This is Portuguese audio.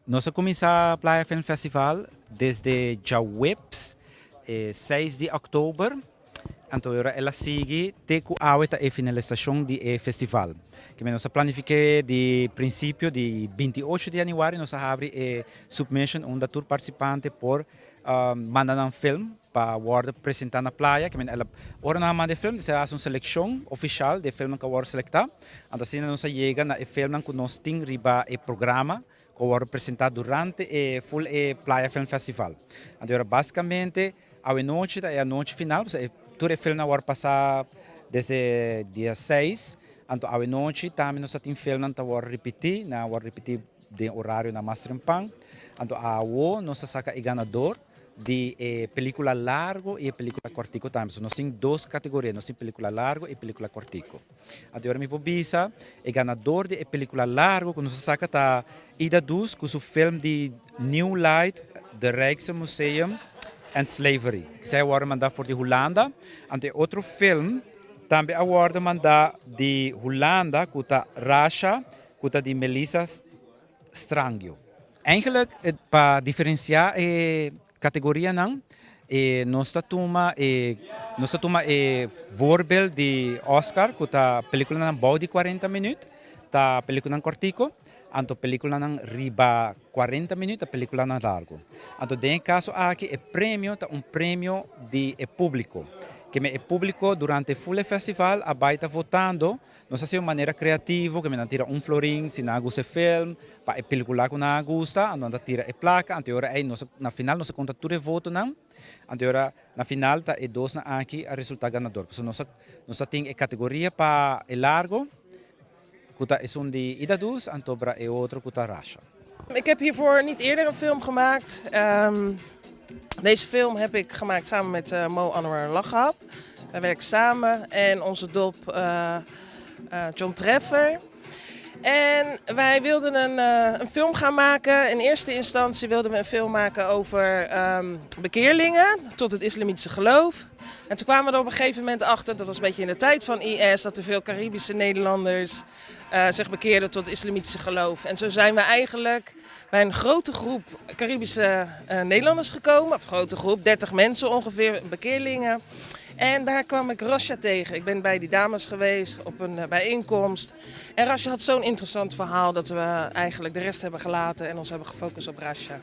Nós começamos a Playa Film Festival desde dia webs, 6 de outubro. Então, ela segue até a finalização do festival. Que nós planificamos de princípio de 28 de janeiro, nós abrimos a submission onde tour participante por mandar um filme para apresentar na praia. Que ela ora na manda filme, se faz uma seleção oficial de filme que vai selectar. Então, assim, nós chega na filme que nós temos riba o programa que vai apresentar durante o full Playa Film Festival. Então, basicamente, a noite é a noite final. Todo o filme vai passar desde dia 6. Então, à noite, também nós temos filme que vai repetir de horário na Master Pan. Então, nós saca o ganador de película largo e película cortico também. Nós temos duas categorias, nós temos película largo e película cortico. Agora, me pobisa, o ganador de película largo, que nós saca tá Ida Dus, com o filme de New Light, The Rijksmuseum and Slavery. Que é agora mandado por de Holanda. E outro filme, também agora mandado de Holanda, que está Rasha, que está de Melissa Strangio. Eigenlijk, para diferenciar categoria não, nós toma voorbeeld de Oscar, que a película não bom de 40 minutos, a película não cortico, a película não riba 40 minutos, a película não largo. Então, nesse caso aqui, o prêmio é prêmio de público, que o público durante o full festival está votando. Nós fazemos de maneira criativa, que tira florim, se não gosta do filme, para a película que não gosta, nós tira a placa, na final nós conta tudo o voto, não? Na final, tá dois aqui o resultado ganador. Nós temos a categoria para o largo, que é de Ida Dus, e outro que é Rasha. Ik heb hiervoor niet eerder een film gemaakt. Deze film heb ik gemaakt samen met Mo Anwar Lachab. Wij werken samen en onze dop John Treffer. En wij wilden een film gaan maken. In eerste instantie wilden we een film maken over bekeerlingen tot het islamitische geloof. En toen kwamen we er op een gegeven moment achter, dat was een beetje in de tijd van IS, dat er veel Caribische Nederlanders zich bekeerden tot het islamitische geloof. En zo zijn we eigenlijk bij een grote groep Caribische Nederlanders gekomen. Of een grote groep, 30 mensen ongeveer, bekeerlingen. En daar kwam ik Rasha tegen. Ik ben bij die dames geweest op een bijeenkomst. En Rasha had zo'n interessant verhaal dat we eigenlijk de rest hebben gelaten en ons hebben gefocust op Rasha.